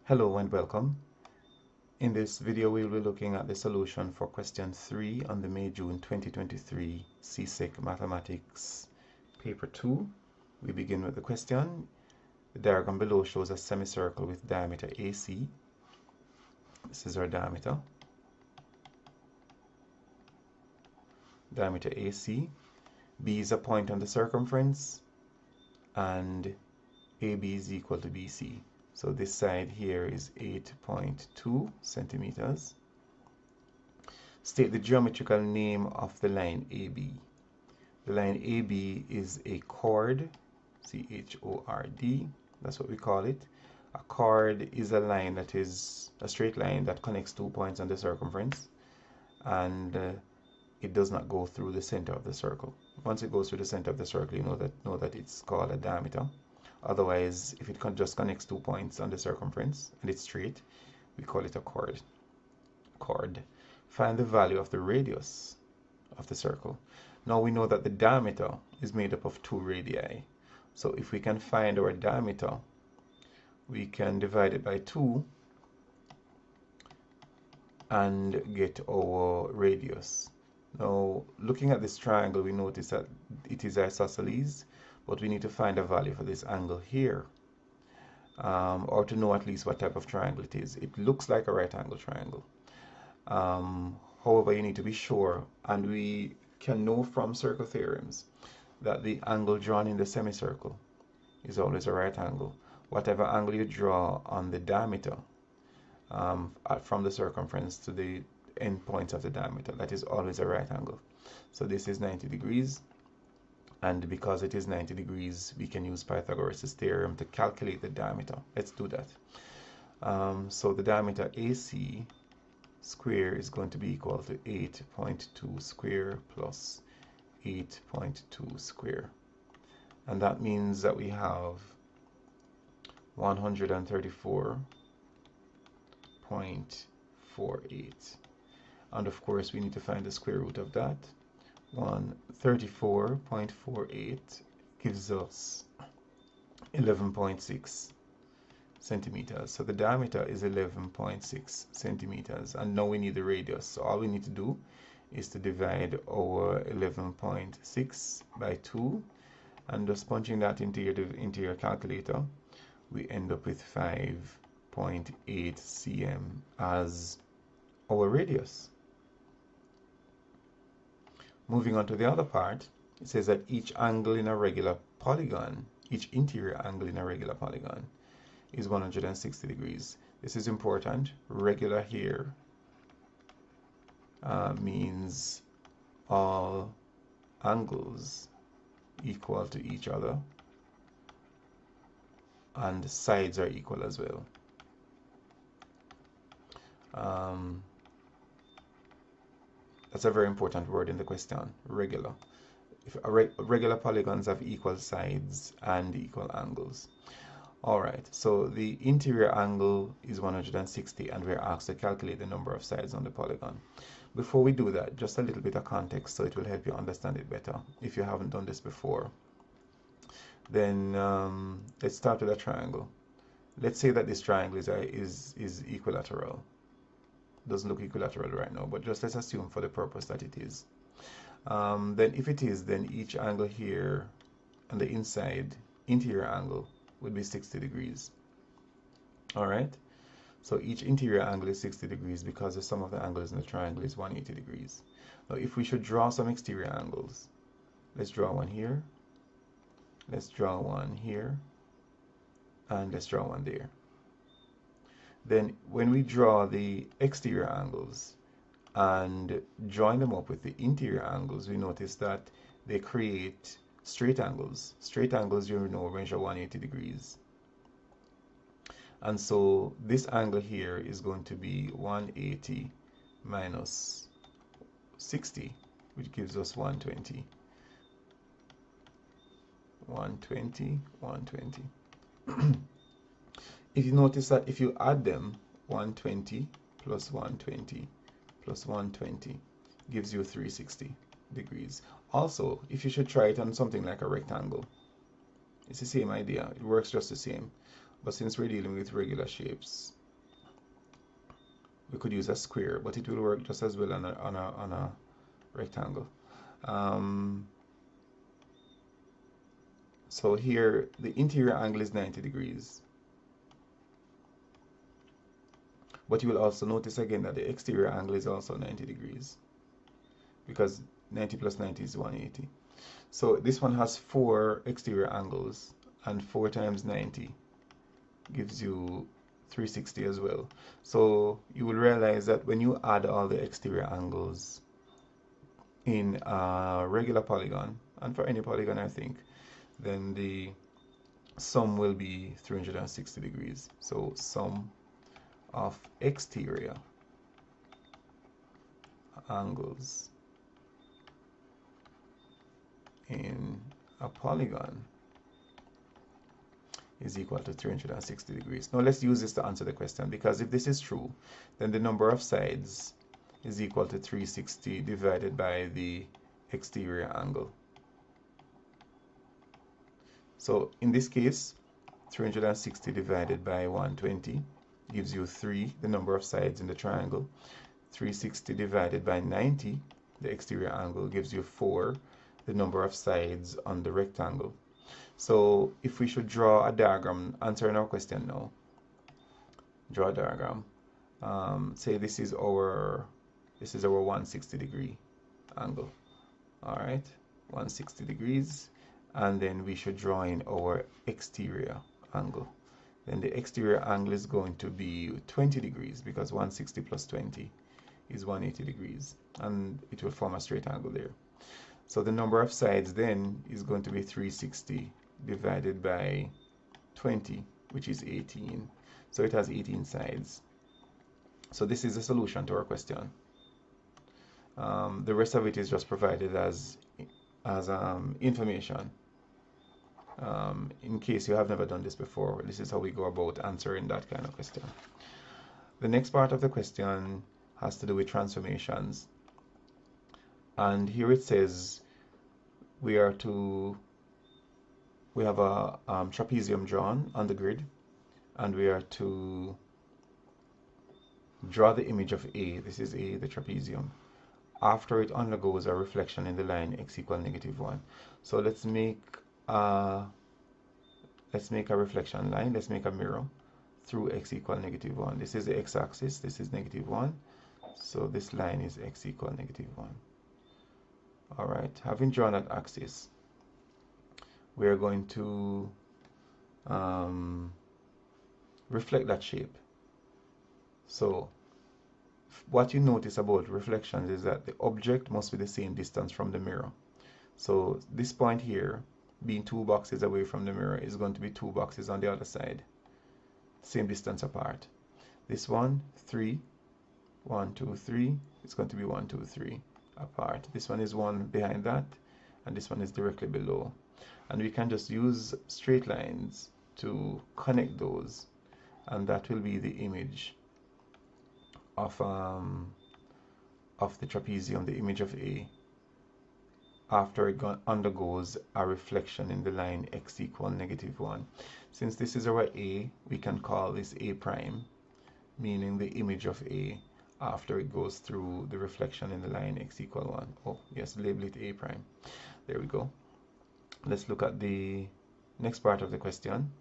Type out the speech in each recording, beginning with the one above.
Hello and welcome. In this video we will be looking at the solution for question 3 on the May-June 2023 CSEC Mathematics paper 2. We begin with the question. The diagram below shows a semicircle with diameter AC. This is our diameter. Diameter AC. B is a point on the circumference and AB is equal to BC. So this side here is 8.2 centimeters. State the geometrical name of the line AB. The line AB is a chord, C-H-O-R-D, that's what we call it. A chord is a line that is a straight line that connects 2 points on the circumference, and it does not go through the center of the circle. Once it goes through the center of the circle, you know that it's called a diameter. Otherwise, if it just connects 2 points on the circumference and it's straight, we call it a chord. Find the value of the radius of the circle. Now we know that the diameter is made up of 2 radii. So if we can find our diameter, we can divide it by 2 and get our radius. Now, looking at this triangle, we notice that it is isosceles, but we need to find a value for this angle here, or to know at least what type of triangle it is. It looks like a right angle triangle. However, you need to be sure, and we can know from circle theorems that the angle drawn in the semicircle is always a right angle. Whatever angle you draw on the diameter from the circumference to the end points of the diameter, that is always a right angle. So this is 90 degrees. And because it is 90 degrees, we can use Pythagoras' theorem to calculate the diameter. Let's do that. So the diameter AC square is going to be equal to 8.2 square plus 8.2 square. And that means that we have 134.48. And of course, we need to find the square root of that. 134.48 gives us 11.6 centimeters. So the diameter is 11.6 centimeters. And now we need the radius. So all we need to do is to divide our 11.6 by 2. And just punching that into your calculator, we end up with 5.8 cm as our radius. Moving on to the other part, it says that each angle in a regular polygon, each interior angle in a regular polygon is 160 degrees. This is important. Regular here means all angles equal to each other and the sides are equal as well. That's a very important word in the question, regular. If regular polygons have equal sides and equal angles. Alright, so the interior angle is 160 and we're asked to calculate the number of sides on the polygon. Before we do that, just a little bit of context so it will help you understand it better if you haven't done this before. Then let's start with a triangle. Let's say that this triangle is equilateral. Doesn't look equilateral right now, but just let's assume for the purpose that it is. Then if it is, then each angle here on the inside interior angle would be 60 degrees. Alright, so each interior angle is 60 degrees because the sum of the angles in the triangle is 180 degrees. Now if we should draw some exterior angles, let's draw one here, let's draw one here, and let's draw one there. Then when we draw the exterior angles and join them up with the interior angles, we notice that they create straight angles. Straight angles, you know, measure 180 degrees. And so this angle here is going to be 180 minus 60, which gives us 120. 120, 120. If you notice that if you add them, 120 plus 120 plus 120 gives you 360 degrees. Also, if you should try it on something like a rectangle, it's the same idea. It works just the same. But since we're dealing with regular shapes, we could use a square, but it will work just as well on a rectangle. So here the interior angle is 90 degrees. But you will also notice again that the exterior angle is also 90 degrees, because 90 plus 90 is 180. So this one has 4 exterior angles, and 4 times 90 gives you 360 as well. So you will realize that when you add all the exterior angles in a regular polygon, and for any polygon I think, then the sum will be 360 degrees. So sum of exterior angles in a polygon is equal to 360 degrees. Now let's use this to answer the question, because if this is true, then the number of sides is equal to 360 divided by the exterior angle. So in this case, 360 divided by 120 gives you 3, the number of sides in the triangle. 360 divided by 90, the exterior angle, gives you 4, the number of sides on the rectangle. So if we should draw a diagram answering our question now, draw a diagram. Say this is our 160 degree angle. All right, 160 degrees, and then we should draw in our exterior angle. Then the exterior angle is going to be 20 degrees, because 160 plus 20 is 180 degrees, and it will form a straight angle there. So the number of sides then is going to be 360 divided by 20, which is 18. So it has 18 sides. So this is the solution to our question. The rest of it is just provided as information. In case you have never done this before, this is how we go about answering that kind of question. The next part of the question has to do with transformations. And here it says we have a trapezium drawn on the grid, and we are to draw the image of A. This is A, the trapezium, after it undergoes a reflection in the line x equal -1. So let's make a reflection line. Let's make a mirror through x equal -1. This is the x-axis, this is -1, so this line is x equal -1. All right, having drawn that axis, we are going to reflect that shape. So what you notice about reflections is that the object must be the same distance from the mirror. So this point here, being 2 boxes away from the mirror, is going to be 2 boxes on the other side, same distance apart. This one, 3, 1, 2, 3, it's going to be 1, 2, 3 apart. This one is 1 behind that, and this one is directly below. And we can just use straight lines to connect those, and that will be the image of the trapezium, the image of A, after it undergoes a reflection in the line x equal -1. Since this is our A, we can call this A prime, meaning the image of A after it goes through the reflection in the line x equal 1. Oh yes, label it A prime. There we go. Let's look at the next part of the question.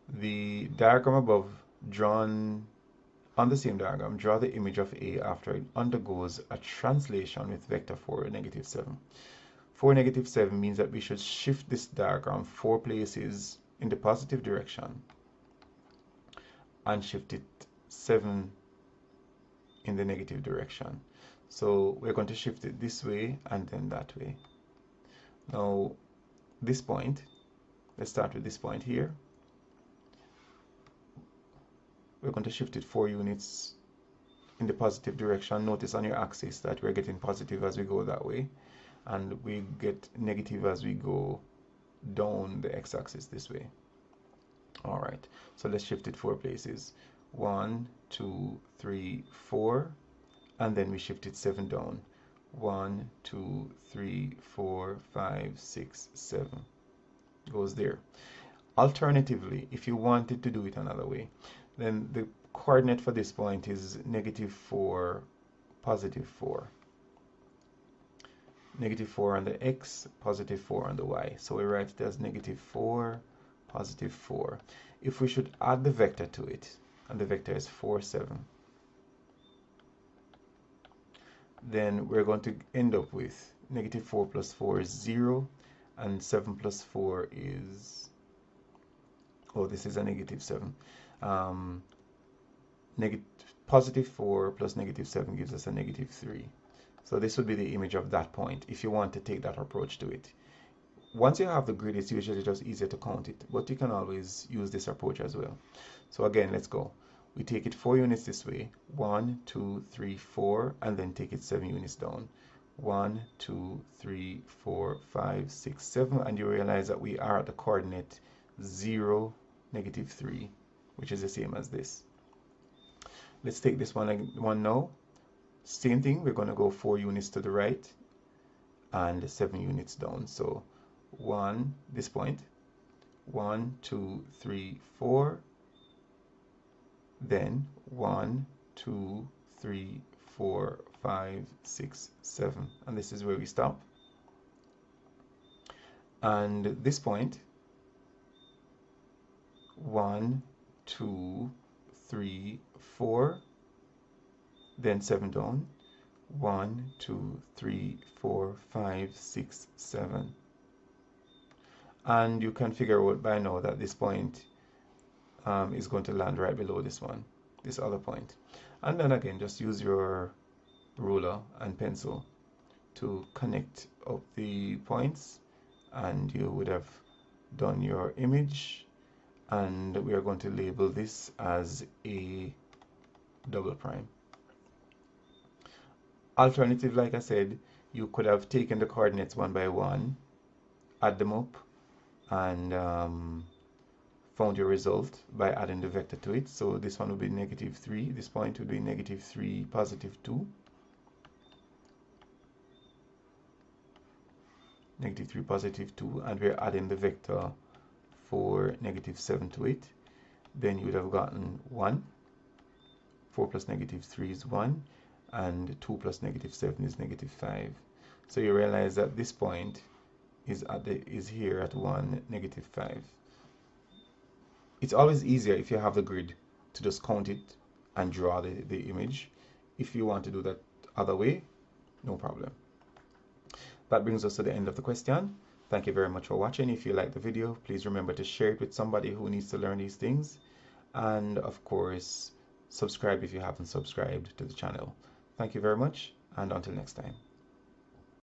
The diagram above, drawn on the same diagram, draw the image of A after it undergoes a translation with vector 4, -7. 4, -7 means that we should shift this diagram 4 places in the positive direction and shift it 7 in the negative direction. So we're going to shift it this way and then that way. Now this point, let's start with this point here. We're going to shift it 4 units in the positive direction. Notice on your axis that we're getting positive as we go that way, and we get negative as we go down the x-axis this way. All right, so let's shift it 4 places. 1, 2, 3, 4, and then we shift it 7 down. 1, 2, 3, 4, 5, 6, 7 goes there. Alternatively, if you wanted to do it another way, then the coordinate for this point is -4, +4. -4 on the x, +4 on the y. So we write it as -4, +4. If we should add the vector to it, and the vector is 4, 7, then we're going to end up with -4 + 4 is 0, and 7 + 4 is, oh, this is a -7. +4 plus -7 gives us a -3. So this would be the image of that point if you want to take that approach to it. Once you have the grid, it's usually just easier to count it, but you can always use this approach as well. So again, let's go. We take it 4 units this way, 1, 2, 3, 4, and then take it 7 units down. 1, 2, 3, 4, 5, 6, 7, and you realize that we are at the coordinate 0, -3, which is the same as this. Let's take this one now. Same thing, we're going to go 4 units to the right and 7 units down. So 1, this point, 1, 2, 3, 4, then 1, 2, 3, 4, 5, 6, 7, and this is where we stop. And this point, 1, 2, 3, 4, then 7 down, 1, 2, 3, 4, 5, 6, 7. And you can figure out by now that this point is going to land right below this one, this other point. And then again, just use your ruler and pencil to connect up the points, and you would have done your image. And we are going to label this as a double prime. Alternative, like I said, you could have taken the coordinates one by one, add them up, and found your result by adding the vector to it. So this one would be -3, this point would be -3, +2, -3, +2, and we're adding the vector for -7 to it. Then you would have gotten 1, 4 plus -3 is 1, and 2 plus -7 is -5. So you realize that this point is here at 1, -5. It's always easier if you have the grid to just count it and draw the image. If you want to do that other way, no problem. That brings us to the end of the question. Thank you very much for watching. If you like the video, please remember to share it with somebody who needs to learn these things. And of course, subscribe if you haven't subscribed to the channel. Thank you very much, and until next time.